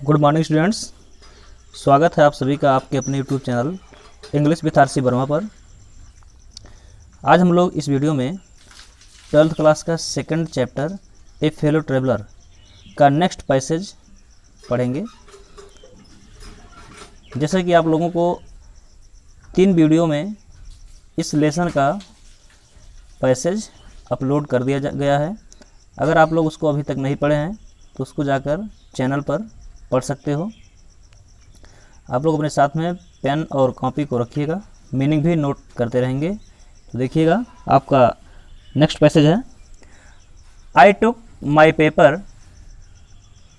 Good morning students, स्वागत है आप सभी का आपके अपने YouTube channel English with R C Verma पर। आज हम लोग इस वीडियो में 12th क्लास का सेकंड चैप्टर ए फेलो ट्रेवलर का नेक्स्ट पैसेज पढ़ेंगे। जैसा कि आप लोगों को 3 वीडियो में इस लेसन का पैसेज अपलोड कर दिया गया है। अगर आप लोग उसको अभी तक नहीं पढ़े हैं तो उसको जाकर चैनल पर पढ़ सकते हो। आप लोग अपने साथ में पेन और कॉपी को रखिएगा, मीनिंग भी नोट करते रहेंगे। तो देखिएगा, आपका नेक्स्ट पैसेज है, I took my paper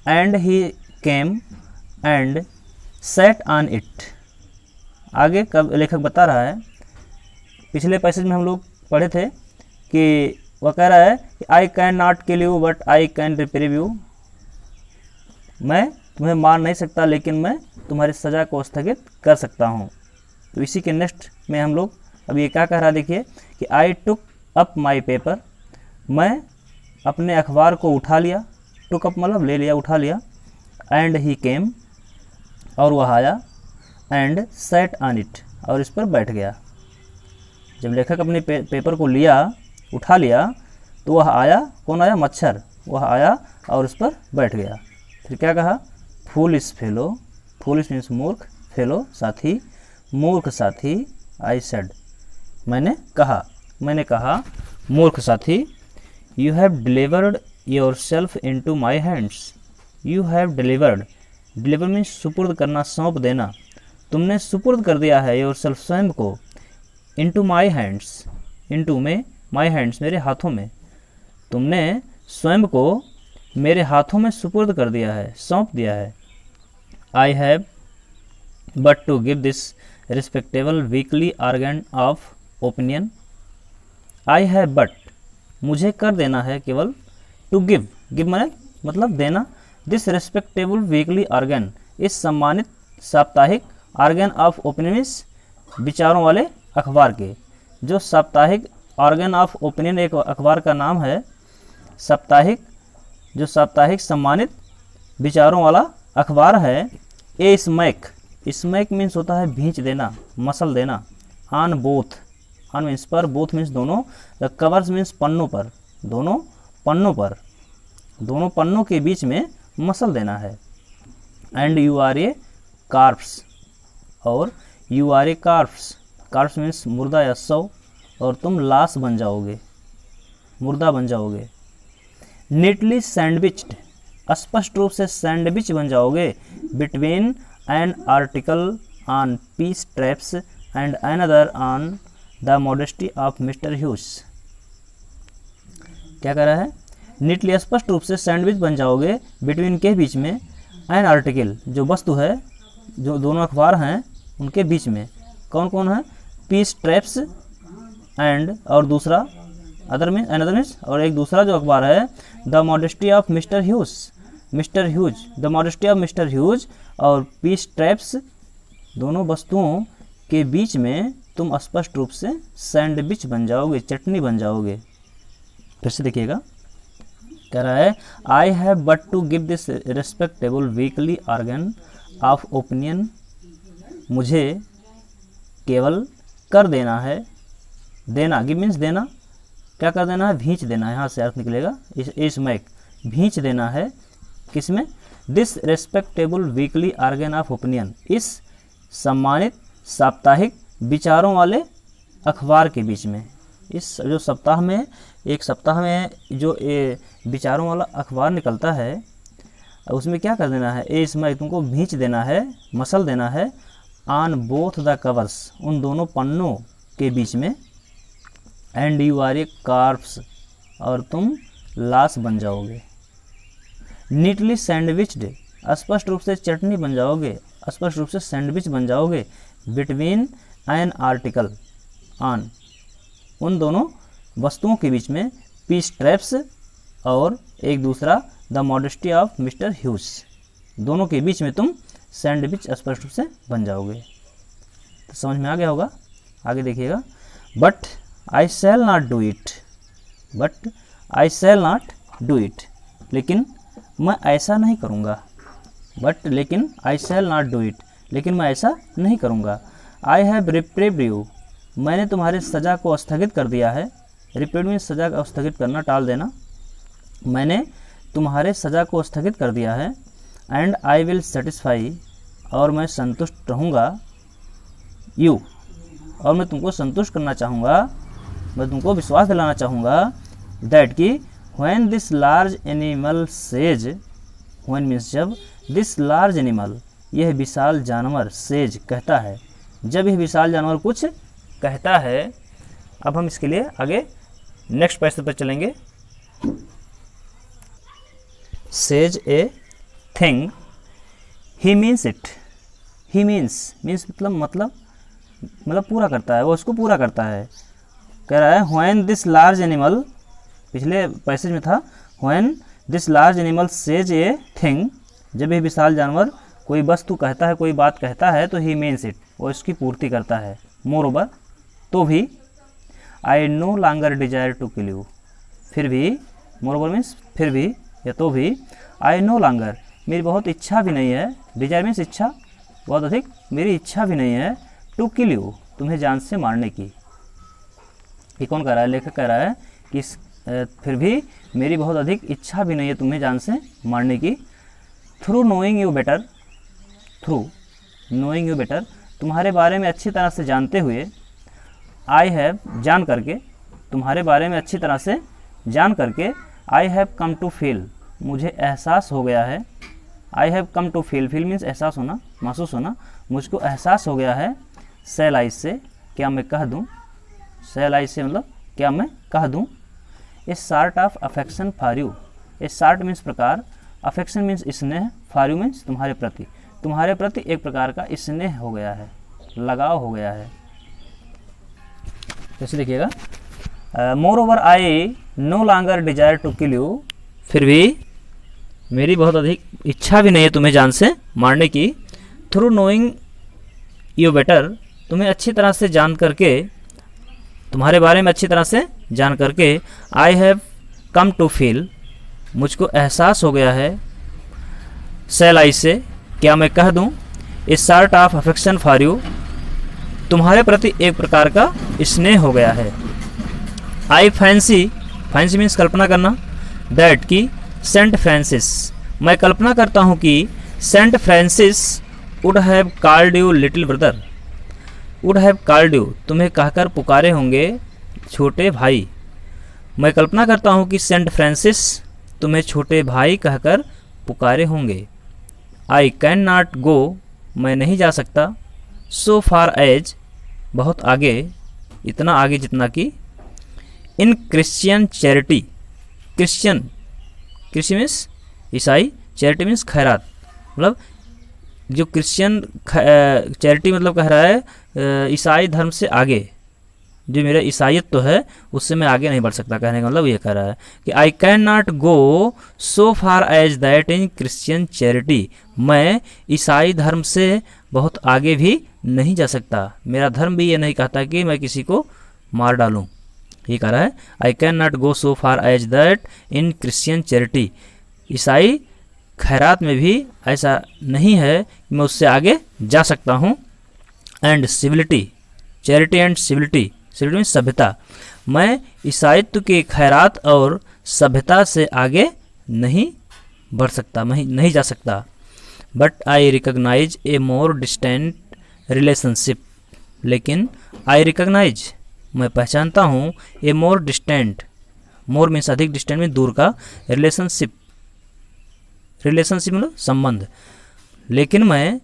and he came and sat on it. आगे का लेखक बता रहा है, पिछले पैसेज में हम लोग पढ़े थे कि वह कह रहा है कि I can not kill you but I can reprieve you. मैं तुम्हें मार नहीं सकता लेकिन मैं तुम्हारी सज़ा को स्थगित कर सकता हूँ। तो इसी के नेक्स्ट में हम लोग अब ये क्या कह रहा है, देखिए कि आई टुक अप माई पेपर, मैं अपने अखबार को उठा लिया। टुक अप मतलब ले लिया, उठा लिया। एंड ही केम, और वह आया। एंड सेट ऑन इट, और इस पर बैठ गया। जब लेखक अपने पेपर को लिया, उठा लिया, तो वह आया। कौन आया? मच्छर। वह आया और उस पर बैठ गया। फिर क्या कहा? फूलिश फेलो, फूलिश मीन्स मूर्ख, फेलो साथी, मूर्ख साथी। आई सेड, मैंने कहा मूर्ख साथी। You have delivered yourself into my hands. You have delivered, deliver means सुपुर्द करना, सौंप देना। तुमने सुपुर्द कर दिया है योर सेल्फ, स्वयं को, into my hands, into में माई हैंड्स, मेरे हाथों में। तुमने स्वयं को मेरे हाथों में सुपुर्द कर दिया है, सौंप दिया है। I have but to give this respectable weekly organ of opinion. I have but, मुझे कर देना है केवल, टू गिव, गिव माने मतलब देना, दिस रिस्पेक्टेबल वीकली आर्गन, इस सम्मानित साप्ताहिक, आर्गन ऑफ ओपिनियन विचारों वाले अखबार के। जो साप्ताहिक आर्गन ऑफ ओपिनियन एक अखबार का नाम है, साप्ताहिक, जो साप्ताहिक सम्मानित विचारों वाला अखबार है। ए स्मैक, स्मैक मीन्स होता है भींच देना, मसल देना। ऑन बोथ, ऑन मीन्स पर, बोथ मीन्स दोनों, द कवर्स मीन्स पन्नों पर, दोनों पन्नों पर, दोनों पन्नों के बीच में मसल देना है। And you are a corpse, और you are a corpse, corpse means मुर्दा या शव, और तुम लाश बन जाओगे, मुर्दा बन जाओगे। नीटली सैंडविच्ड, स्पष्ट रूप से सैंडविच बन जाओगे, between an article on peace traps and another on the modesty of mister Hughes. क्या कह रहा है? नीटली, स्पष्ट रूप से सैंडविच बन जाओगे, बिटवीन के बीच में, एन आर्टिकल, जो वस्तु है, जो दोनों अखबार हैं उनके बीच में। कौन कौन है? पीस ट्रैप्स एंड, और दूसरा अदर मीन्स, अनदर मीन्स, और एक दूसरा जो अखबार है the modesty of mister huge, mister huge, the modesty of mister huge और पीस ट्रैप्स, दोनों वस्तुओं के बीच में तुम स्पष्ट रूप से सैंडविच बन जाओगे, चटनी बन जाओगे। फिर से देखिएगा, कह रहा है I have but to give this respectable weekly organ of opinion, मुझे केवल कर देना है, देना, गिव मीन्स देना, क्या कर देना है? भींच देना है, यहाँ से अर्थ निकलेगा इसमें, भींच देना है। किसमें? This respectable weekly organ of opinion, इस सम्मानित साप्ताहिक विचारों वाले अखबार के बीच में। इस जो सप्ताह में, एक सप्ताह में जो विचारों वाला अखबार निकलता है, उसमें क्या कर देना है? इसमें तुमको भींच देना है, मसल देना है। ऑन बोथ द कवर्स, उन दोनों पन्नों के बीच में। And you are a corpse, और तुम लाश बन जाओगे। नीटली सैंडविच्ड, स्पष्ट रूप से चटनी बन जाओगे, स्पष्ट रूप से सैंडविच बन जाओगे। बिटवीन एन आर्टिकल ऑन, उन दोनों वस्तुओं के बीच में, पीस ट्रैप्स और एक दूसरा the modesty of mister huge, दोनों के बीच में तुम सैंडविच स्पष्ट रूप से बन जाओगे। तो समझ में आ गया होगा। आगे देखिएगा, but I shall not do it, but I shall not do it, लेकिन मैं ऐसा नहीं करूँगा। बट लेकिन आई शैल नॉट डू इट, लेकिन मैं ऐसा नहीं करूँगा। आई हैव रिप्रेव्ड यू, मैंने तुम्हारी सज़ा को स्थगित कर दिया है। रिप्रेव्ड मीन्स सज़ा को स्थगित करना, टाल देना। मैंने तुम्हारे सज़ा को स्थगित कर दिया है। एंड आई विल सेटिस्फाई, और मैं संतुष्ट रहूँगा। यू, और मैं तुमको संतुष्ट करना चाहूँगा, मैं तुमको विश्वास दिलाना चाहूँगा दैट कि when this large animal says, when means जब, दिस लार्ज एनिमल, यह विशाल जानवर, सेज कहता है, जब यह विशाल जानवर कुछ कहता है। अब हम इसके लिए आगे नेक्स्ट पैसेज पर चलेंगे। Says a thing he means it, he means मतलब पूरा करता है, वो उसको पूरा करता है। कह रहा है व्हेन दिस लार्ज एनिमल, पिछले पैसेज में था when this large animal says a thing, जब यह विशाल जानवर कोई वस्तु कहता है, कोई बात कहता है, तो ही मीन्स इट, वो इसकी पूर्ति करता है। मोर ओवर, तो भी, I no longer desire to kill you, फिर भी, मोर ओवर मीन्स फिर भी या तो भी, आई नो लॉन्गर, मेरी बहुत इच्छा भी नहीं है, डिजायर मीन्स इच्छा, बहुत अधिक, मेरी इच्छा भी नहीं है, टू किल यू, तुम्हें जान से मारने की। ये कौन कह रहा है? लेखक कह रहा है कि फिर भी मेरी बहुत अधिक इच्छा भी नहीं है तुम्हें जान से मारने की। Through knowing you better, through knowing you better, तुम्हारे बारे में अच्छी तरह से जानते हुए, आई हैव, जान करके, तुम्हारे बारे में अच्छी तरह से जान करके, I have come to feel, मुझे एहसास हो गया है। I have come to feel, feel means एहसास होना, महसूस होना, मुझको एहसास हो गया है। सेल आई से, क्या मैं कह दूँ, सेल आई से मतलब क्या मैं कह दूँ। A sort of affection for you, a sort means प्रकार, अफेक्शन मीन्स स्नेह, फॉर यू मीन्स तुम्हारे प्रति, तुम्हारे प्रति एक प्रकार का स्नेह हो गया है, लगाव हो गया है। जैसे देखिएगा, moreover I no longer desire to kill you, फिर भी मेरी बहुत अधिक इच्छा भी नहीं है तुम्हें जान से मारने की। थ्रू नोइंग यू बेटर, तुम्हें अच्छी तरह से जान करके, तुम्हारे बारे में अच्छी तरह से जान करके, I have come to feel, मुझको एहसास हो गया है। सेल आई से, क्या मैं कह दूँ, a sort of affection for you, तुम्हारे प्रति एक प्रकार का स्नेह हो गया है। आई फैंसी, फैंसी मीन्स कल्पना करना, दैट की सेंट फ्रांसिस, मैं कल्पना करता हूँ कि Saint Francis would have called you little brother, would have called you, तुम्हें कहकर पुकारे होंगे छोटे भाई। मैं कल्पना करता हूँ कि सेंट फ्रांसिस तुम्हें छोटे भाई कहकर पुकारे होंगे। आई कैन नॉट गो, मैं नहीं जा सकता। सो फार एज, बहुत आगे, इतना आगे जितना कि, इन Christian charity, Christian, Christian means ईसाई, चैरिटी मीन्स खैरात, मतलब जो क्रिश्चियन चैरिटी मतलब कह रहा है ईसाई धर्म से आगे, जो मेरा ईसाइयत तो है उससे मैं आगे नहीं बढ़ सकता, कहने का मतलब ये कह रहा है कि I cannot go so far as that in Christian charity, मैं ईसाई धर्म से बहुत आगे भी नहीं जा सकता, मेरा धर्म भी ये नहीं कहता कि मैं किसी को मार डालूं। ये कह रहा है I cannot go so far as that in Christian charity, ईसाई खैरात में भी ऐसा नहीं है कि मैं उससे आगे जा सकता हूँ। And civility, charity and civility, civility में सभ्यता, मैं ईसाइत्व के खैरात और सभ्यता से आगे नहीं बढ़ सकता, नहीं जा सकता। But I recognise a more distant relationship, लेकिन आई रिकॉग्नाइज, मैं पहचानता हूँ, a more distant, more means अधिक, डिस्टेंट में दूर का, रिलेशनशिप, रिलेशनशिप मतलब संबंध, लेकिन मैं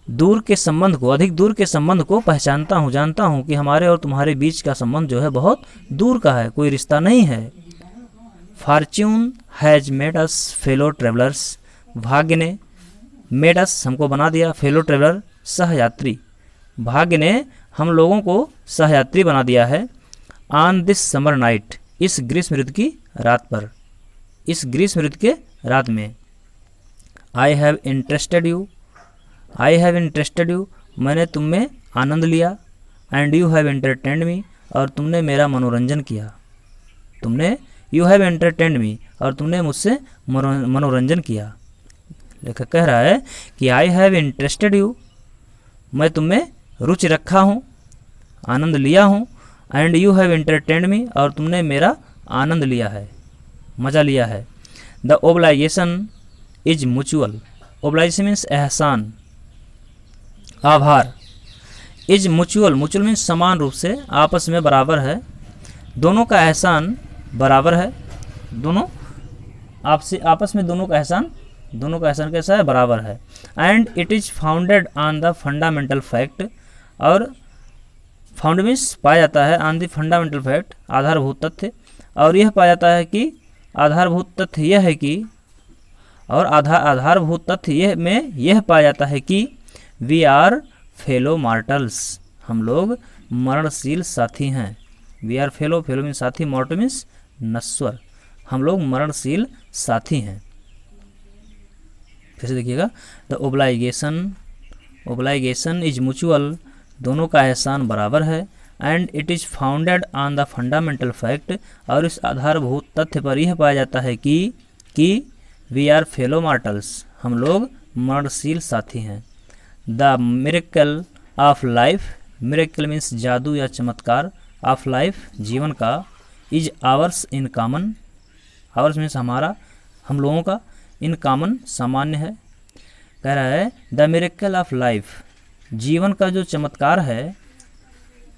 दूर के संबंध को, अधिक दूर के संबंध को पहचानता हूँ, जानता हूँ कि हमारे और तुम्हारे बीच का संबंध जो है बहुत दूर का है, कोई रिश्ता नहीं है। Fortune has made us fellow travellers, भाग्य ने, मेड अस हमको बना दिया, फेलो ट्रेवलर सहयात्री, भाग्य ने हम लोगों को सहयात्री बना दिया है। ऑन दिस समर नाइट, इस ग्रीष्म ऋतु की रात पर, इस ग्रीष्म ऋतु के रात में। I have interested you, I have interested you, मैंने तुम में आनंद लिया। एंड यू हैव एंटरटेन्ड मी, और तुमने मेरा मनोरंजन किया, तुमने, यू हैव एंटरटेन्ड मी, और तुमने मुझसे मनोरंजन किया। लेखक कह रहा है कि आई हैव इंटरेस्टेड यू, मैं तुम में रुचि रखा हूँ, आनंद लिया हूँ, एंड यू हैव एंटरटेन्ड मी, और तुमने मेरा आनंद लिया है, मज़ा लिया है। द ओब्लाइगेशन इज म्यूचुअल, ओब्लाइगेशन मीन्स एहसान, आभार। इज म्यूचुअल, म्यूचुअल मीन्स समान रूप से, आपस में बराबर है, दोनों का एहसान बराबर है, दोनों आपसे आपस में दोनों का एहसान कैसा है, बराबर है। And it is founded on the fundamental fact, और फाउंड मीन्स पाया जाता है, ऑन द फंडामेंटल फैक्ट, आधारभूत तथ्य, और यह पाया जाता है कि आधारभूत तथ्य यह है कि, और आधारभूत तथ्य यह पाया जाता है कि वी आर फेलो मार्टल्स, हम लोग मरणशील साथी हैं। वी आर फेलो मीन्स साथी, मॉर्टल मीन्स नश्वर, हम लोग मरणशील साथी हैं। फिर से देखिएगा, द ओब्लाइगेशन इज म्यूचुअल, दोनों का एहसान बराबर है, and it is founded on the fundamental fact, और इस आधारभूत तथ्य पर यह पाया जाता है कि वी आर फेलो मार्टल्स, हम लोग मरणशील साथी हैं। The miracle of life, miracle means जादू या चमत्कार, ऑफ लाइफ जीवन का, is hours in common, hours means हमारा, हम लोगों का, इन कॉमन सामान्य है। कह रहा है द मिरेकल ऑफ लाइफ, जीवन का जो चमत्कार है,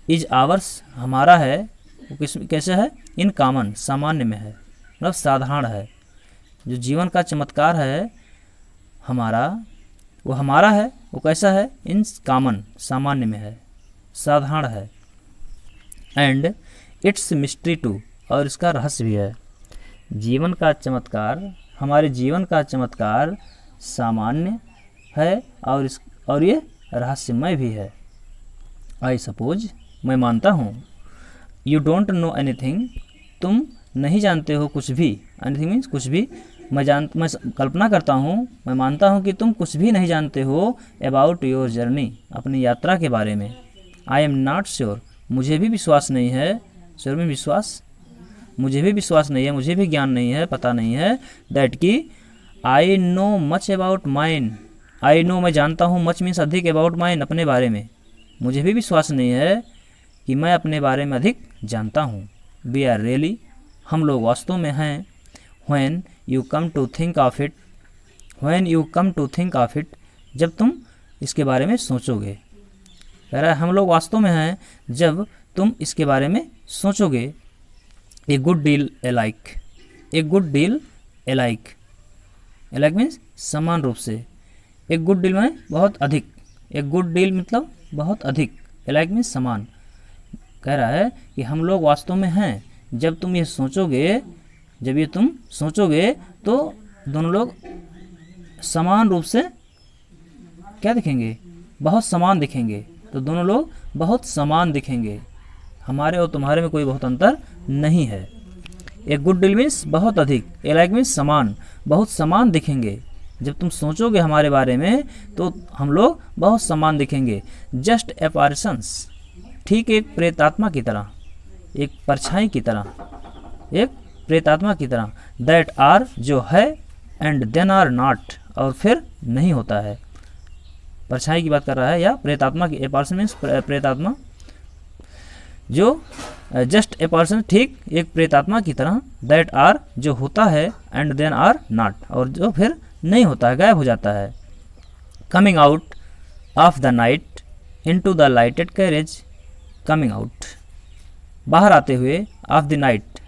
इज आवर्स हमारा है, वो कैसे है, इन कॉमन सामान्य में है, मतलब साधारण है। जो जीवन का चमत्कार है हमारा, वो हमारा है, वो कैसा है, इन कॉमन सामान्य में है, साधारण है। एंड इट्स मिस्ट्री टू, और इसका रहस्य भी है। जीवन का चमत्कार, हमारे जीवन का चमत्कार सामान्य है, और ये रहस्यमय भी है। आई सपोज, मैं मानता हूँ, यू डोंट नो एनीथिंग, तुम नहीं जानते हो कुछ भी, एनीथिंग मीन्स कुछ भी, मैं कल्पना करता हूँ, मैं मानता हूँ कि तुम कुछ भी नहीं जानते हो अबाउट योर जर्नी, अपनी यात्रा के बारे में। आई एम नॉट श्योर, मुझे भी विश्वास नहीं है, श्योर में विश्वास, मुझे भी विश्वास नहीं है, मुझे भी ज्ञान नहीं है, पता नहीं है, दैट कि I know much about mine, I know मैं जानता हूँ, मच मीन्स अधिक, अबाउट माइन अपने बारे में, मुझे भी विश्वास नहीं है कि मैं अपने बारे में अधिक जानता हूँ। वी आर रियली, हम लोग वास्तव में हैं। When you come to think of it, when you come to think of it, जब तुम इसके बारे में सोचोगे। कह रहा है हम लोग वास्तव में हैं जब तुम इसके बारे में सोचोगे। A good deal iliac, a good deal iliac, iliac means समान रूप से, एक गुड डील में बहुत अधिक, एक गुड डील मतलब बहुत अधिक, एलाइक मीन्स समान। कह रहा है कि हम लोग वास्तव में हैं जब तुम ये सोचोगे, जब ये तुम सोचोगे तो दोनों लोग समान रूप से क्या दिखेंगे, बहुत समान दिखेंगे, तो दोनों लोग बहुत समान दिखेंगे, हमारे और तुम्हारे में कोई बहुत अंतर नहीं है। एक गुड डील मीन्स बहुत अधिक, एलाइक मीन्स समान, बहुत समान दिखेंगे, जब तुम सोचोगे हमारे बारे में तो हम लोग बहुत समान दिखेंगे। जस्ट एपारिशंस, ठीक एक प्रेतात्मा की तरह, एक परछाई की तरह, एक प्रेतात्मा की तरह, दैट आर जो है, एंड देन आर नॉट और फिर नहीं होता है। परछाई की बात कर रहा है या प्रेतात्मा की, एपारिशन मीन्स प्रेतात्मा, जो जस्ट ए पर्सन ठीक एक प्रेतात्मा की तरह, दैट आर जो होता है, एंड देन आर नॉट और जो फिर नहीं होता है, गायब हो जाता है। Coming out of the night into the lighted carriage, coming out बाहर आते हुए, ऑफ द नाइट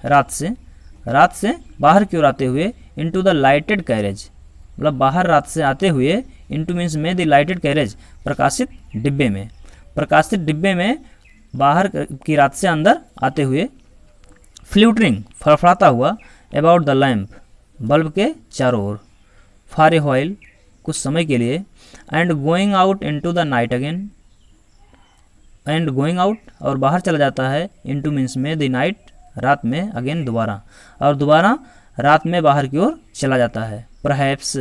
रात से बाहर की ओर आते हुए, इनटू द लाइटेड कैरेज मतलब बाहर रात से आते हुए, इनटू मीन्स में, द लाइटेड कैरेज प्रकाशित डिब्बे में, प्रकाशित डिब्बे में बाहर की रात से अंदर आते हुए, फ्लूटरिंग फड़फड़ाता हुआ, अबाउट द लैम्प बल्ब के चारों ओर, फॉर ए व्हाइल कुछ समय के लिए, and going out into the night again, and going out और बाहर चला जाता है, इनटू मीन्स में, द नाइट रात में, अगेन दोबारा, और दोबारा रात में बाहर की ओर चला जाता है। परहैप्स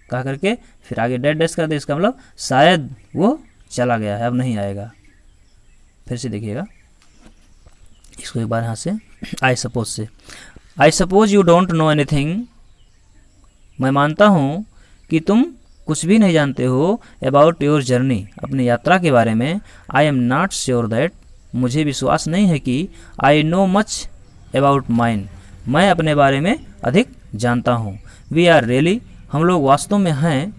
कह करके फिर आगे डेड डैश कर दे, इसका मतलब शायद वो चला गया है, अब नहीं आएगा। फिर से देखिएगा इसको एक बार यहाँ से, आई सपोज से, I suppose you don't know anything, मैं मानता हूँ कि तुम कुछ भी नहीं जानते हो अबाउट योर जर्नी, अपनी यात्रा के बारे में। I am not sure that, मुझे विश्वास नहीं है कि I know much about mine, मैं अपने बारे में अधिक जानता हूँ। वी आर रियली, हम लोग वास्तव में हैं।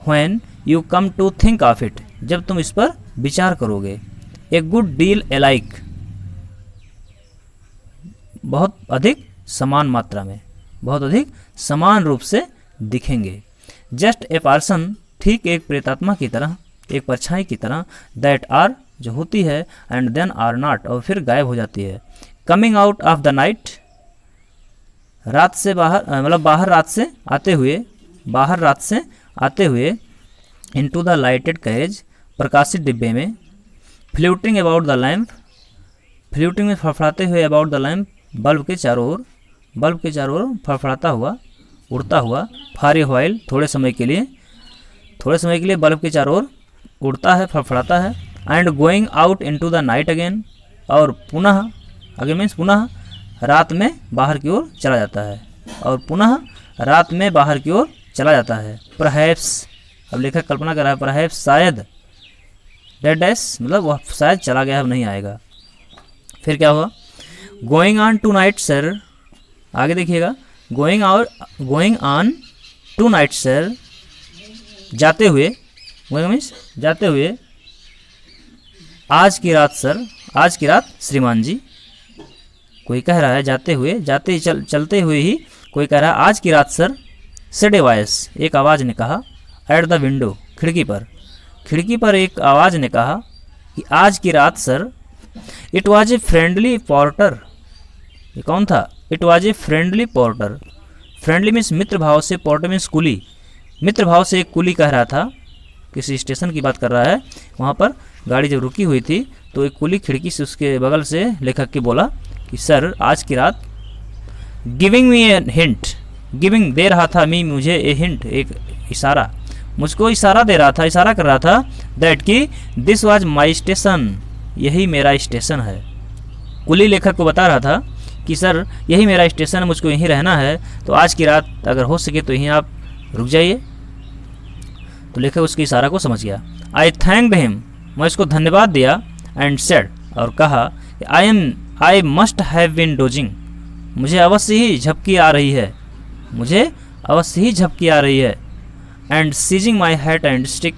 When you come to think of it, जब तुम इस पर विचार करोगे। ए गुड डील अलाइक, बहुत अधिक समान मात्रा में, बहुत अधिक समान रूप से दिखेंगे। जस्ट ए पर्सन, ठीक एक प्रेतात्मा की तरह, एक परछाई की तरह। दैट आर, जो होती है, एंड देन आर नॉट, और फिर गायब हो जाती है। Coming out of the night, रात से बाहर, मतलब बाहर रात से आते हुए, बाहर रात से आते हुए। इनटू द लाइटेड कैरेज, प्रकाशित डिब्बे में। Fluting about the lamp, fluting में फड़फड़ाते हुए। अबाउट द लैम्प, बल्ब के चारों ओर, बल्ब के चारों ओर फड़फड़ाता हुआ, उड़ता हुआ। फॉर ए व्हाइल, थोड़े समय के लिए, थोड़े समय के लिए बल्ब के चारों ओर उड़ता है, फड़फड़ाता है। And going out into the night again, और पुनः, अगेन मीन्स पुनः, रात में बाहर की ओर चला जाता है, और पुनः रात में बाहर की ओर चला जाता है। परहैप्स, अब लेखक कल्पना कर रहा है, परहैप्स शायद, डेड डैश मतलब वह शायद चला गया, अब नहीं आएगा। फिर क्या हुआ? Going on tonight sir, आगे देखिएगा। Going on tonight sir, जाते हुए, मीन्स जाते हुए। आज की रात सर, आज की रात श्रीमान जी, कोई कह रहा है जाते हुए, जाते चलते हुए ही कोई कह रहा है आज की रात सर। सेड ए वॉइस, एक आवाज़ ने कहा। एट द विंडो, खिड़की पर, खिड़की पर एक आवाज़ ने कहा कि आज की रात sir. It was a friendly porter, ये कौन था? It was a friendly porter. Friendly means मित्र भाव से, पोर्टर मीन्स कुली, मित्र भाव से एक कुली कह रहा था, किसी स्टेशन की बात कर रहा है। वहाँ पर गाड़ी जब रुकी हुई थी तो एक कुली खिड़की से उसके बगल से लेखक के बोला कि सर आज की रात। Giving me a hint, giving दे रहा था, मी मुझे, ए हिंट एक इशारा, मुझको इशारा दे रहा था, इशारा कर रहा था। दैट कि दिस वाज माई स्टेशन, यही मेरा स्टेशन है। कुली लेखक को बता रहा था कि सर यही मेरा स्टेशन है, मुझको यहीं रहना है, तो आज की रात अगर हो सके तो यहीं आप रुक जाइए। तो लेखक उसके इशारा को समझ गया। आई थैंक्ड हिम, मैं उसको धन्यवाद दिया। एंड सेड, और कहा, I must have been dozing, मुझे अवश्य ही झपकी आ रही है, मुझे अवश्य ही झपकी आ रही है। And seizing my hat and stick,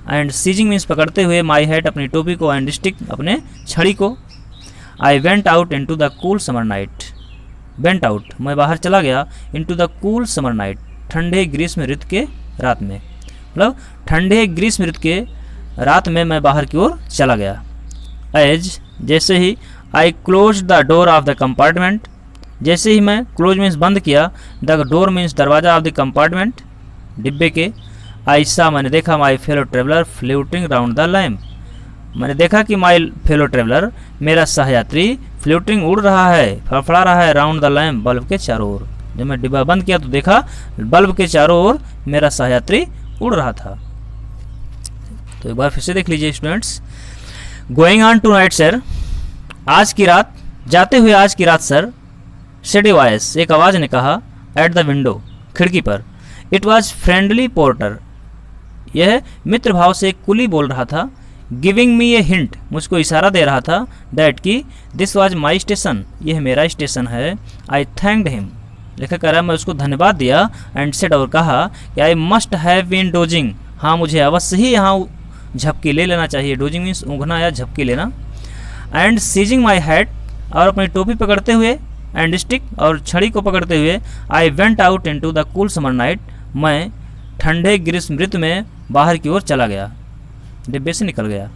and seizing means पकड़ते हुए, माई हैट अपनी टोपी को, एंड स्टिक अपने छड़ी को। I went out into the cool summer night, went out मैं बाहर चला गया, into the cool summer night ठंडे ग्रीष्म ऋतु के रात में, मतलब ठंडे ग्रीष्म ऋतु के रात में मैं बाहर की ओर चला गया। एज जैसे ही, I close the door of the compartment, जैसे ही मैं, क्लोज मीन्स बंद किया, द डोर मीन्स दरवाजा, ऑफ द कंपार्टमेंट डिब्बे के। आई सा मैंने देखा, my fellow traveller floating round the lamp, मैंने देखा कि माई फेलो ट्रेवलर मेरा सहयात्री फ्लोटिंग उड़ रहा है, फड़फड़ा रहा है, राउंड द लैम्प बल्ब के चारों ओर। जब मैं डिब्बा बंद किया तो देखा बल्ब के चारों ओर मेरा सहयात्री उड़ रहा था। तो एक बार फिर से देख लीजिए students. Going on tonight sir, आज की रात, जाते हुए आज की रात सर। सेड ए वॉइस, एक आवाज़ ने कहा। एट द विंडो, खिड़की पर। इट वॉज फ्रेंडली पोर्टर, यह मित्र भाव से एक कुली बोल रहा था। गिविंग मी ए हिंट, मुझको इशारा दे रहा था। दैट कि दिस वाज माई स्टेशन, यह मेरा स्टेशन है। आई थैंक्ड हिम, लेखक कह रहा है मैं उसको धन्यवाद दिया। एंड सेड, और कहा कि I must have been dozing, हाँ मुझे अवश्य ही यहाँ झपकी ले लेना चाहिए। डोजिंग मीन्स ऊँघना या झपकी लेना। एंड सीजिंग माई हैट, और अपनी टोपी पकड़ते हुए, एंड स्टिक और छड़ी को पकड़ते हुए। I went out into the cool summer night, मैं ठंडे ग्रीष्म ऋतु में बाहर की ओर चला गया, डिब्बे से निकल गया।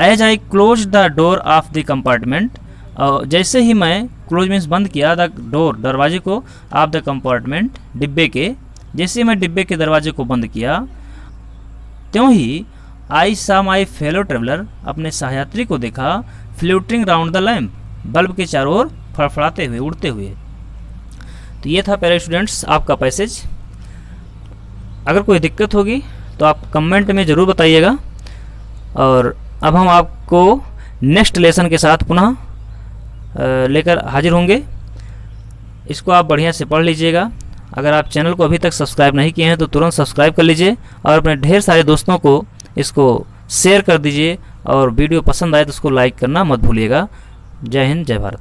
As I close the door of the compartment, और जैसे ही मैं, क्लोज मीन्स बंद किया, द डोर दरवाजे को, ऑफ द कंपार्टमेंट डिब्बे के, जैसे ही मैं डिब्बे के दरवाजे को बंद किया, त्यों ही आई सा माई फेलो ट्रेवलर, अपने सहयात्री को देखा। Floating round the lamp, bulb के चारों ओर फड़फड़ाते हुए, उड़ते हुए। तो ये था प्यारे स्टूडेंट्स आपका पैसेज। अगर कोई दिक्कत होगी तो आप कमेंट में ज़रूर बताइएगा। और अब हम आपको नेक्स्ट लेसन के साथ पुनः लेकर हाजिर होंगे। इसको आप बढ़िया से पढ़ लीजिएगा अगर आप चैनल को अभी तक सब्सक्राइब नहीं किए हैं तो तुरंत सब्सक्राइब कर लीजिए और अपने ढेर सारे दोस्तों को इसको शेयर कर दीजिए, और वीडियो पसंद आए तो उसको लाइक करना मत भूलिएगा। जय हिंद, जय भारत।